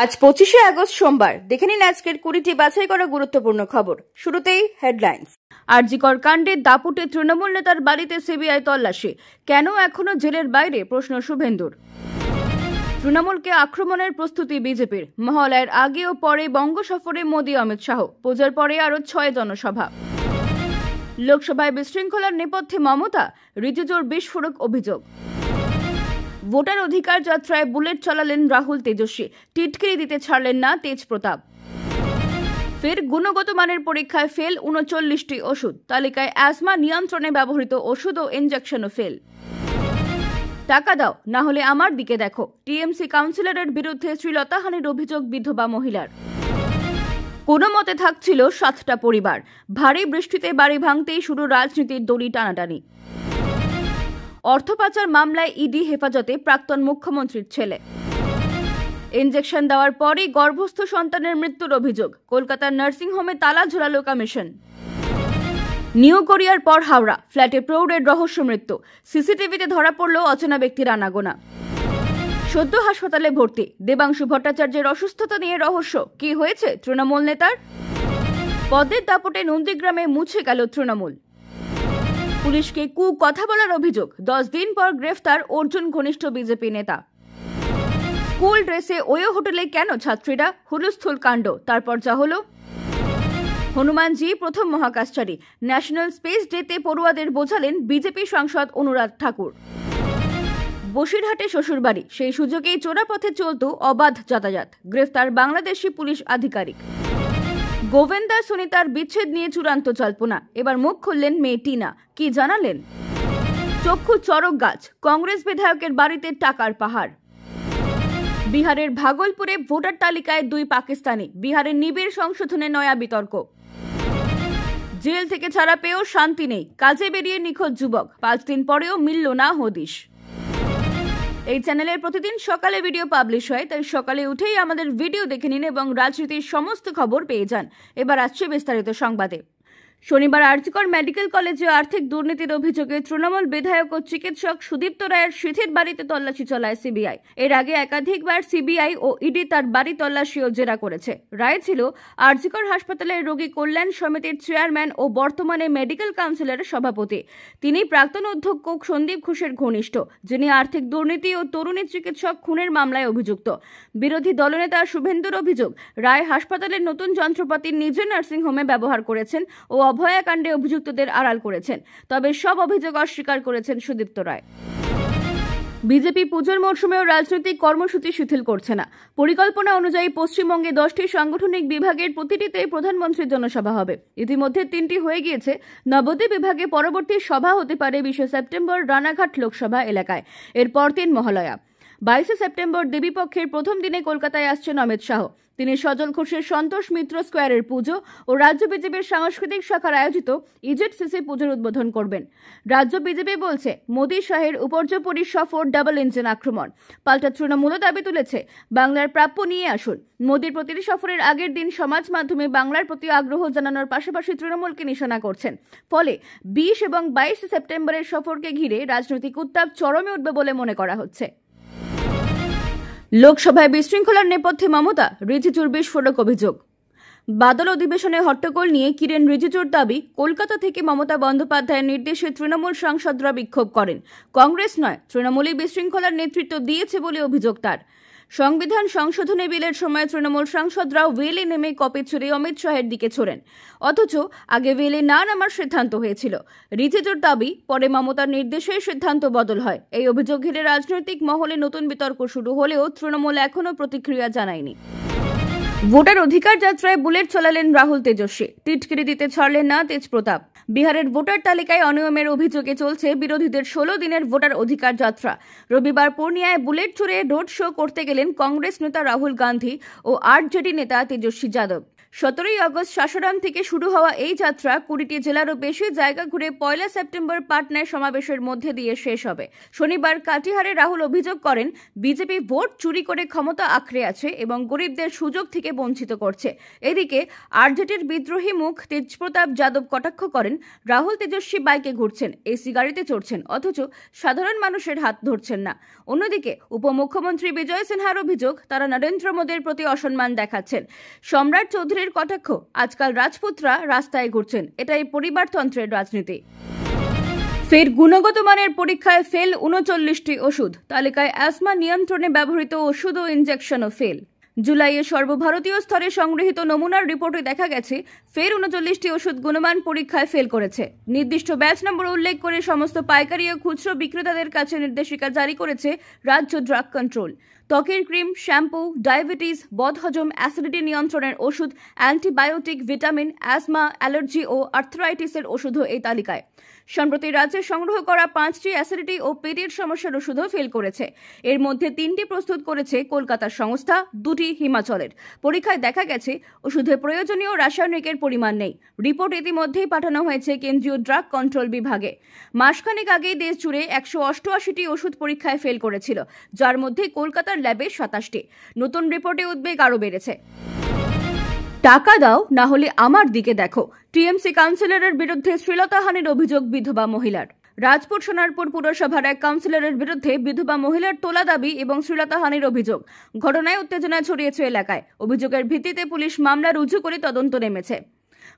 আজ 25শে আগস্ট সোমবার। দেখে নিন আজকের 20টি বাছাই করা গুরুত্বপূর্ণ খবর। শুরুতেই হেডলাইন্স। আরজিকর কাণ্ডে দাপুটে তৃণমূল নেতার বাড়িতে সিবিআই তল্লাশি, কেন এখনো জেলের বাইরে, প্রশ্ন শুভেন্দুর। তৃণমূলকে আক্রমণের প্রস্তুতি বিজেপির, মহালয়ের আগে ও পরে বঙ্গ সফরে মোদী অমিত শাহ, পূজার পরে আরো 6 জনসভা। লোকসভায় বিশৃঙ্খলার নেপথ্যে মমতা, রিজিজুর বিস্ফোরক অভিযোগ। ভোটার অধিকার যাত্রায় বুলেট চালালেন রাহুল তেজস্বী, টিটকিরি দিতে ছাড়লেন না তেজ প্রতাপ। ফের গুণগত মানের পরীক্ষায় ফেল 39টি ওষুধ, তালিকায় অ্যাজমা নিয়ন্ত্রণে ব্যবহৃত ওষুধ ও ইনজেকশনও ফেল। টাকা দাও, না হলে আমার দিকে দেখো, টিএমসি কাউন্সিলরের বিরুদ্ধে শ্লীলতাহানির অভিযোগ বিধবা মহিলার। কোনো মতে থাকছিল 7টা পরিবার, ভারী বৃষ্টিতে বাড়ি ভাঙতেই শুরু রাজনীতির দড়ি টানাটানি। অর্থ পাচার মামলায় ইডি হেফাজতে প্রাক্তন মুখ্যমন্ত্রীর ছেলে। ইনজেকশন দেওয়ার পরই গর্ভস্থ সন্তানের মৃত্যুর অভিযোগ, কলকাতার নার্সিংহোমে তালা ঝোলালো কমিশন। নিউ কোরিয়ার পর হাওড়া, ফ্ল্যাটে প্রৌঢ়ের রহস্য মৃত্যু, সিসিটিভিতে ধরা পড়ল অচেনা ব্যক্তির আনাগোনা। সদ্য হাসপাতালে ভর্তি, দেবাংশু ভট্টাচার্যের অসুস্থতা নিয়ে রহস্য, কি হয়েছে তৃণমূল নেতার। পদের দাপটে নন্দীগ্রামে মুছে গেল তৃণমূল। পুলিশকে কথা বলার অভিযোগ, 10 দিন পর গ্রেফতার অর্জুন ঘনিষ্ঠ বিজেপি নেতা। স্কুল ড্রেসে ওয়ো হোটেলে কেন ছাত্রীরা, হুলস্থুল কাণ্ড, তারপর যা হলো। হনুমানজি প্রথম মহাকাশচারী, ন্যাশনাল স্পেস ডেতে পড়ুয়াদের বোঝালেন বিজেপি সাংসদ অনুরাগ ঠাকুর। বসিরহাটে শ্বশুরবাড়ি, সেই সুযোগেই চোরাপথে চলত অবাধ যাতায়াত, গ্রেফতার বাংলাদেশি পুলিশ আধিকারিক। গোবিন্দা সুনিতার বিচ্ছেদ নিয়ে চূড়ান্ত জল্পনা, এবার মুখ খুললেন মেয়ে টিনা, কি জানালেন। চক্ষু চরক গাছ, কংগ্রেস বিধায়কের বাড়িতে টাকার পাহাড়। বিহারের ভাগলপুরে ভোটার তালিকায় 2 পাকিস্তানি, বিহারের নিবিড় সংশোধনে নয়া বিতর্ক। জেল থেকে ছাড়া পেয়েও শান্তি নেই, কাজে বেরিয়ে নিখোঁজ যুবক, 5 দিন পরেও মিলল না হদিশ। এই চ্যানেলের প্রতিদিন সকালে ভিডিও পাবলিশ হয়, তাই সকালে উঠেই আমাদের ভিডিও দেখে নিন এবং রাজনীতির সমস্ত খবর পেয়ে যান। এবার আসছে বিস্তারিত সংবাদে। শনিবার আরজিকর মেডিকেল কলেজে আর্থিক দুর্নীতির অভিযোগে তৃণমূল বিধায়ক ও চিকিৎসক সুদীপ্ত রায়ের সিথির বাড়িতে তল্লাশি চালায় সিবিআই। এর আগে একাধিকবার সিবিআই ও ইডি তার বাড়ি তল্লাশি ও জেরা করেছে। রায় ছিল আরজিকর হাসপাতালের রোগী কল্যাণ সমিতির চেয়ারম্যান ও বর্তমানে মেডিকেল কাউন্সিলের সভাপতি। তিনি প্রাক্তন অধ্যক্ষ সন্দীপ ঘোষের ঘনিষ্ঠ, যিনি আর্থিক দুর্নীতি ও তরুণী চিকিৎসক খুনের মামলায় অভিযুক্ত। বিরোধী দলনেতা শুভেন্দুর অভিযোগ, রায় হাসপাতালের নতুন যন্ত্রপাতি নিজের নার্সিংহোমে ব্যবহার করেছেন ও অভয়াকাণ্ডে অভিযুক্তদের আড়াল করেছেন, তবে সব অভিযোগ অস্বীকার করেছেন সুদীপ্ত রায়। বিজেপি পুজোর মরশুমেও রাজনৈতিক কর্মসূচি শিথিল করছে না। পরিকল্পনা অনুযায়ী পশ্চিমবঙ্গে 10টি সাংগঠনিক বিভাগের প্রতিটিতেই প্রধানমন্ত্রীর জনসভা হবে। ইতিমধ্যে 3টি হয়ে গিয়েছে। নবদ্বীপ বিভাগে পরবর্তী সভা হতে পারে 20 সেপ্টেম্বর রানাঘাট লোকসভা এলাকায়, এরপর 3 মহালয়া। 22 সেপ্টেম্বর দেবীপক্ষের প্রথম দিনে কলকাতায় আসছেন অমিত শাহ। তিনি সজল ঘোষের সন্তোষ মিত্র স্কোয়ারের পুজো ও রাজ্য বিজেপির সাংস্কৃতিক শাখার আয়োজিত ইজেড-সিসি পুজোর উদ্বোধন করবেন। রাজ্য বিজেপি বলছে, মোদী শাহের উপর্যুপরি সফর ডাবল ইঞ্জিন আক্রমণ। পাল্টা তৃণমূলও দাবি তুলেছে, বাংলার প্রাপ্য নিয়ে আসুন। মোদীর প্রতিটি সফরের আগের দিন সমাজ মাধ্যমে বাংলার প্রতি আগ্রহ জানানোর পাশাপাশি তৃণমূলকে নিশানা করছেন। ফলে 20 এবং 22 সেপ্টেম্বরের সফরকে ঘিরে রাজনৈতিক উত্তাপ চরমে উঠবে বলে মনে করা হচ্ছে। লোকসভায় বিশৃঙ্খলার নেপথ্যে মমতা, রিজিজুর বিস্ফোরক অভিযোগ। বাদল অধিবেশনে হট্টগোল নিয়ে কিরেন রিজিজুর দাবি, কলকাতা থেকে মমতা বন্দ্যোপাধ্যায়ের নির্দেশে তৃণমূল সাংসদরা বিক্ষোভ করেন, কংগ্রেস নয়, তৃণমূলই বিশৃঙ্খলার নেতৃত্ব দিয়েছে বলে অভিযোগ তার। সংবিধান সংশোধনী বিলের সময় তৃণমূল সাংসদরাও ওয়েলে নেমে কপি ছুড়ে অমিত শাহের দিকে ছোড়েন, অথচ আগে ওয়েলে না নামার সিদ্ধান্ত হয়েছিল। রিজিজুর দাবি, পরে মমতার নির্দেশে সিদ্ধান্ত বদল হয়। এই অভিযোগ ঘিরে রাজনৈতিক মহলে নতুন বিতর্ক শুরু হলেও তৃণমূল এখনও প্রতিক্রিয়া জানায়নি। ভোটার অধিকার যাত্রায় বুলেট চালালেন রাহুল তেজস্বী, টিটকিরি দিতে ছাড়লেন না তেজ প্রতাপ। বিহারের ভোটার তালিকায় অনিয়মের অভিযোগে চলছে বিরোধীদের 16 দিনের ভোটার অধিকার যাত্রা। রবিবার পূর্ণিয়ায় বুলেট ছুড়ে রোড শো করতে গেলেন কংগ্রেস নেতা রাহুল গান্ধী ও আরজেডি নেতা তেজস্বী যাদব। 17ই আগস্ট শাসরাম থেকে শুরু হওয়া এই যাত্রা 20টি জেলারও বেশি জায়গা ঘুরে 1 সেপ্টেম্বর পাটনায় সমাবেশের মধ্যে দিয়ে শেষ হবে। শনিবার কাটিহারে রাহুল অভিযোগ করেন, বিজেপি ভোট চুরি করে ক্ষমতা আঁকড়ে আছে এবং গরিবদের সুযোগ থেকে বঞ্চিত করছে। এদিকে আরজেডির বিদ্রোহী মুখ তেজপ্রতাপ যাদব কটাক্ষ করেন, রাহুল তেজস্বী বাইকে ঘুরছেন, এসি গাড়িতে চড়ছেন, অথচ সাধারণ মানুষের হাত ধরছেন না। অন্যদিকে উপমুখ্যমন্ত্রী বিজয় সিনহার অভিযোগ, তারা নরেন্দ্র মোদীর প্রতি অসম্মান দেখাচ্ছেন। সম্রাট চৌধুরীর কটাক্ষ, আজকাল রাজপুতরা রাস্তায় ঘুরছেন, এটাই পরিবারতন্ত্রের রাজনীতি। ফের গুণগত মানের পরীক্ষায় ফেল 39টি ওষুধ, তালিকায় অ্যাজমা নিয়ন্ত্রণে ব্যবহৃত ওষুধ ও ইনজেকশনও ফেল। জুলাইয়ে সর্বভারতীয় স্তরে সংগৃহীত নমুনার রিপোর্টে দেখা গেছে ফের 39টি ওষুধ গুণমান পরীক্ষায় ফেল করেছে। নির্দিষ্ট ব্যাচ নম্বর উল্লেখ করে সমস্ত পাইকারি ও খুচরো বিক্রেতাদের কাছে নির্দেশিকা জারি করেছে রাজ্য ড্রাগ কন্ট্রোল। ত্বকের ক্রিম, শ্যাম্পু, ডায়াবেটিস, বদহজম, অ্যাসিডিটি নিয়ন্ত্রণের ওষুধ, অ্যান্টিবায়োটিক, ভিটামিন, অ্যাজমা, অ্যালার্জি ও আর্থ্রাইটিসের ওষুধও এই তালিকায়। সম্প্রতি রাজ্যে সংগ্রহ করা 5টি অ্যাসিডিটি ও পেটের সমস্যার ওষুধও ফেল করেছে। এর মধ্যে 3টি প্রস্তুত করেছে কলকাতার সংস্থা, 2টি হিমাচলের। পরীক্ষায় দেখা গেছে ওষুধে প্রয়োজনীয় রাসায়নিকের পরিমাণ নেই। রিপোর্ট ইতিমধ্যেই পাঠানো হয়েছে কেন্দ্রীয় ড্রাগ কন্ট্রোল বিভাগে। মাসখানেক আগেই দেশ জুড়ে 188টি ওষুধ পরীক্ষায় ফেল করেছিল, যার মধ্যে কলকাতার ল্যাবে 27টি। নতুন রিপোর্টে উদ্বেগ আরও বেড়েছে। টাকা দাও, না হলে আমার দিকে দেখো, টিএমসি কাউন্সিলরের বিরুদ্ধে শ্লীলতাহানির অভিযোগ বিধবা মহিলার। রাজপুর সোনারপুর পুরসভার এক কাউন্সিলরের বিরুদ্ধে বিধবা মহিলার তোলা দাবি এবং শ্লীলতাহানির অভিযোগ। ঘটনায় উত্তেজনা ছড়িয়েছে এলাকায়। অভিযোগের ভিত্তিতে পুলিশ মামলা রুজু করে তদন্ত নেমেছে।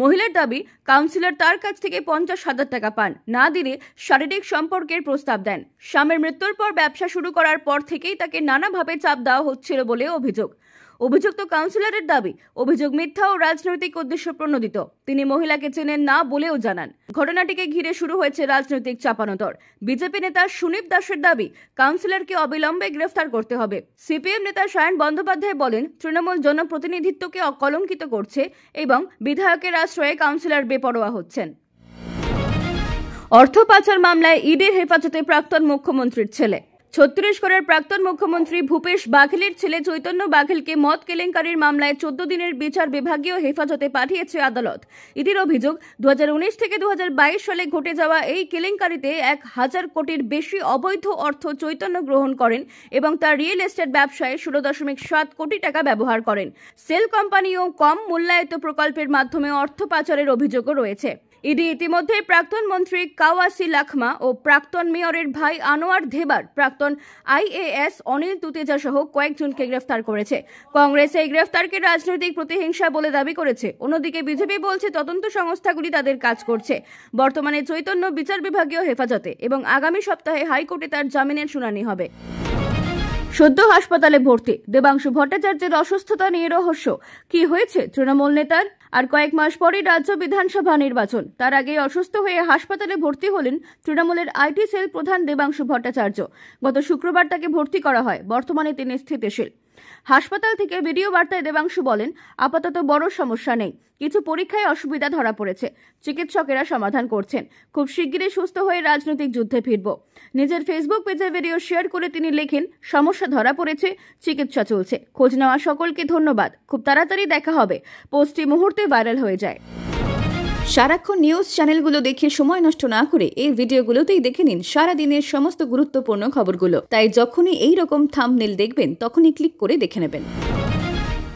মহিলার দাবি, কাউন্সিলর তার কাছ থেকে 50,000 টাকা পান, না দিলে শারীরিক সম্পর্কের প্রস্তাব দেন। স্বামীর মৃত্যুর পর ব্যবসা শুরু করার পর থেকেই তাকে নানাভাবে চাপ দেওয়া হচ্ছিল বলে অভিযোগ। অভিযুক্ত কাউন্সিলরের দাবি, অভিযোগ মিথ্যা ও রাজনৈতিক উদ্দেশ্য প্রণোদিত। তিনি মহিলাকে চেনেন না বলেও জানান। ঘটনাটিকে ঘিরে শুরু হয়েছে রাজনৈতিক চাপানোতর। বিজেপি নেতা সুনীপ দাসের দাবি, কাউন্সিলরকে অবিলম্বে গ্রেফতার করতে হবে। সিপিএম নেতা সায়ন বন্দ্যোপাধ্যায় বলেন, তৃণমূল জনপ্রতিনিধিত্বকে অকলঙ্কিত করছে এবং বিধায়কের আশ্রয়ে কাউন্সিলর বেপরোয়া হচ্ছেন। অর্থ পাচার মামলায় ইডির হেফাজতে প্রাক্তন মুখ্যমন্ত্রীর ছেলে। ছত্তিশগড়ের প্রাক্তন মুখ্যমন্ত্রী ভূপেশ বাঘেলের ছেলে চৈতন্য বাঘেলকে মদ কেলেঙ্কারির মামলায় 14 দিনের বিচার বিভাগীয় হেফাজতে পাঠিয়েছে আদালত। ইডির অভিযোগ, 2019 থেকে 2022 সালে ঘটে যাওয়া এই কেলেঙ্কারিতে 1000 কোটির বেশি অবৈধ অর্থ চৈতন্য গ্রহণ করেন এবং তার রিয়েল এস্টেট ব্যবসায় 16.7 কোটি টাকা ব্যবহার করেন। সেল কোম্পানি ও কম মূল্যায়িত প্রকল্পের মাধ্যমে অর্থ পাচারের অভিযোগও রয়েছে। ইডি ইতিমধ্যে প্রাক্তন মন্ত্রী কাওয়াসি লাখমা ও প্রাক্তন মেয়রের ভাই আনোয়ার ধেবার, প্রাক্তন আইএএস অনিল তুতেজা সহ কয়েকজনকে গ্রেফতার করেছে। কংগ্রেস এই গ্রেফতারকে রাজনৈতিক প্রতিহিংসা বলে দাবি করেছে। অন্যদিকে বিজেপি বলছে তদন্ত সংস্থাগুলি তাদের কাজ করছে। বর্তমানে চৈতন্য বিচার বিভাগীয় হেফাজতে এবং আগামী সপ্তাহে হাইকোর্টে তার জামিনের শুনানি হবে। সদ্য হাসপাতালে ভর্তি দেবাংশু ভট্টাচার্যের অসুস্থতা নিয়ে রহস্য। কি হয়েছে তৃণমূল নেতার? আর কয়েক মাস পরই রাজ্য বিধানসভা নির্বাচন। তার আগে অসুস্থ হয়ে হাসপাতালে ভর্তি হলেন তৃণমূলের আইটি সেল প্রধান দেবাংশু ভট্টাচার্য। গত শুক্রবার তাকে ভর্তি করা হয়। বর্তমানে তিনি স্থিতিশীল। হাসপাতাল থেকে ভিডিও বার্তায় দেবাংশু বলেন, আপাতত বড় সমস্যা নেই, কিছু পরীক্ষায় অসুবিধা ধরা পড়েছে, চিকিৎসকেরা সমাধান করছেন। খুব শিগগিরই সুস্থ হয়ে রাজনৈতিক যুদ্ধে ফিরব। নিজের ফেসবুক পেজে ভিডিও শেয়ার করে তিনি লেখেন, সমস্যা ধরা পড়েছে, চিকিৎসা চলছে, খোঁজ নেওয়া সকলকে ধন্যবাদ, খুব তাড়াতাড়ি দেখা হবে। পোস্টটি মুহূর্তে ভাইরাল হয়ে যায়। সারাক্ষণ নিউজ চ্যানেলগুলো দেখে সময় নষ্ট না করে এই ভিডিওগুলোতেই দেখে নিন সারাদিনের সমস্ত গুরুত্বপূর্ণ খবরগুলো। তাই যখনই এই রকম থাম্বনেল দেখবেন তখনই ক্লিক করে দেখে নেবেন।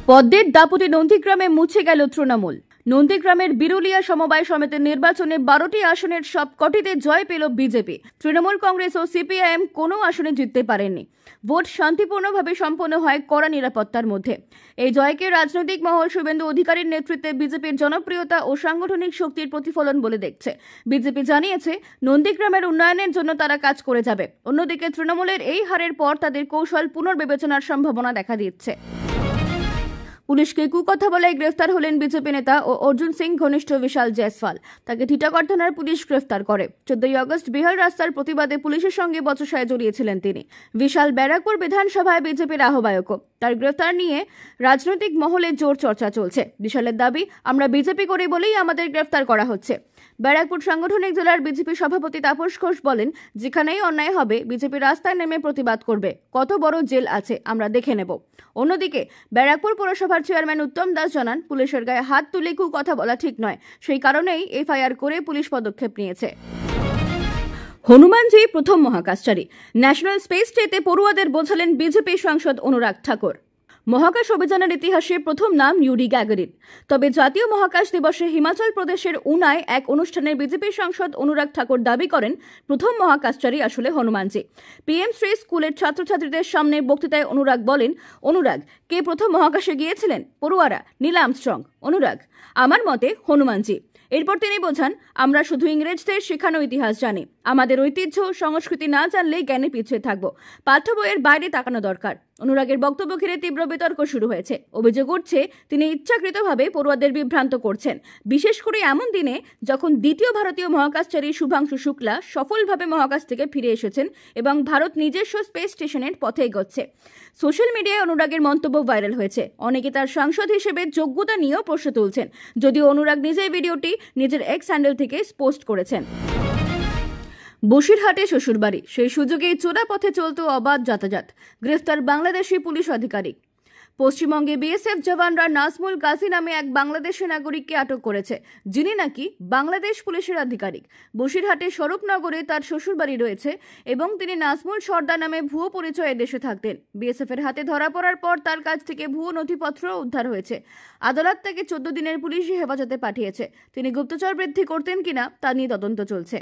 পদ্মের দাপুটে নন্দীগ্রামে মুছে গেল তৃণমূল। নন্দীগ্রামের বিরুলিয়া সমবায় সমিতির নির্বাচনে 12টি আসনের সবকটিতে জয় পেল বিজেপি। তৃণমূল কংগ্রেস ও সিপিআইএম কোনো আসনে জিততে পারেননি। ভোট শান্তিপূর্ণভাবে সম্পন্ন হয় কড়া নিরাপত্তার মধ্যে। এই জয়কে রাজনৈতিক মহল শুভেন্দু অধিকারীর নেতৃত্বে বিজেপির জনপ্রিয়তা ও সাংগঠনিক শক্তির প্রতিফলন বলে দেখছে। বিজেপি জানিয়েছে, নন্দীগ্রামের উন্নয়নের জন্য তারা কাজ করে যাবে। অন্যদিকে তৃণমূলের এই হারের পর তাদের কৌশল পুনর্বিবেচনার সম্ভাবনা দেখা দিচ্ছে। পুলিশকে কুকথা বলায় গ্রেফতার হলেন বিজেপি নেতা ও অর্জুন সিং ঘনিষ্ঠ বিশাল জয়সওয়াল। তাকে টিটাগড় থানার পুলিশ গ্রেফতার করে। 14 আগস্ট বিহার রাস্তার প্রতিবাদে পুলিশের সঙ্গে বচসায় জড়িয়েছিলেন তিনি। বিশাল ব্যারাকপুর বিধানসভায় বিজেপির আহ্বায়কও। তার গ্রেফতার নিয়ে রাজনৈতিক মহলে জোর চর্চা চলছে। বিশালের দাবি, আমরা বিজেপি করি বলেই আমাদের গ্রেফতার করা হচ্ছে। ব্যারাকপুর সাংগঠনিক জেলার বিজেপি সভাপতি তাপস ঘোষ বলেন, যেখানেই অন্যায় হবে বিজেপি রাস্তায় নেমে প্রতিবাদ করবে। কত বড় জেল আছে আমরা দেখে নেব। অন্যদিকে ব্যারাকপুর পৌরসভা পুরসভার চেয়ারম্যান উত্তম দাস জানান, পুলিশের গায়ে হাত তুলে কথা বলা ঠিক নয়, সেই কারণেই এফআইআর করে পুলিশ পদক্ষেপ নিয়েছে। হনুমানজি প্রথম মহাকাশচারী। ন্যাশনাল স্পেস ডেতে পড়ুয়াদের বোঝালেন বিজেপি সাংসদ অনুরাগ ঠাকুর। মহাকাশ অভিযানের ইতিহাসে প্রথম নাম ইউরি গ্যাগারিন। তবে জাতীয় মহাকাশ দিবসে হিমাচল প্রদেশের উনায় এক অনুষ্ঠানে বিজেপি সাংসদ অনুরাগ ঠাকুর দাবি করেন, প্রথম মহাকাশচারী আসলে হনুমানজি। পিএম শ্রী স্কুলের ছাত্রছাত্রীদের সামনে বক্তৃতায় অনুরাগ বলেন, অনুরাগ, কে প্রথম মহাকাশে গিয়েছিলেন? পড়ুয়ারা, নীল আর্মস্ট্রং। অনুরাগ, আমার মতে হনুমানজি। এরপর তিনি বোঝান, আমরা শুধু ইংরেজদের শেখানো ইতিহাস জানি, আমাদের ঐতিহ্য সংস্কৃতি না জানলেই জ্ঞানে পিছিয়ে থাকবো। পাঠ্য বইয়ের বাইরে তাকানো দরকার। অনুরাগের বক্তব্য ঘিরে তীব্র বিতর্ক শুরু হয়েছে। অভিযোগ উঠছে, তিনি ইচ্ছাকৃতভাবে পড়ুয়াদের বিভ্রান্ত করছেন, বিশেষ করে এমন দিনে যখন দ্বিতীয় ভারতীয় মহাকাশচারী শুভাংশু শুক্লা সফলভাবে মহাকাশ থেকে ফিরে এসেছেন এবং ভারত নিজস্ব স্পেস স্টেশনের পথে এগোচ্ছে। সোশ্যাল মিডিয়ায় অনুরাগের মন্তব্য ভাইরাল হয়েছে। অনেকে তার সাংসদ হিসেবে যোগ্যতা নিয়েও প্রশ্ন তুলছেন, যদিও অনুরাগ নিজেই ভিডিওটি নিজের এক্স হ্যান্ডেল থেকে পোস্ট করেছেন। বসিরহাটে শ্বশুরবাড়ি, সেই সুযোগেই চোরা পথে চলত অবাধ যাতায়াত। গ্রেফতার বাংলাদেশি পুলিশ আধিকারিক। পশ্চিমবঙ্গে বিএসএফ জওয়ানরা নাজমুল গাজী নামে এক বাংলাদেশি নাগরিককে আটক করেছে, যিনি নাকি বাংলাদেশ পুলিশের আধিকারিক। বসিরহাটে স্বরূপনগরে তার শ্বশুরবাড়ি রয়েছে এবং তিনি নাজমুল সর্দার নামে ভুয়ো পরিচয়ে দেশে থাকতেন। বিএসএফ এর হাতে ধরা পড়ার পর তার কাছ থেকে ভুয়ো নথিপত্র উদ্ধার হয়েছে। আদালত তাকে 14 দিনের পুলিশি হেফাজতে পাঠিয়েছে। তিনি গুপ্তচর বৃদ্ধি করতেন কিনা তা নিয়ে তদন্ত চলছে।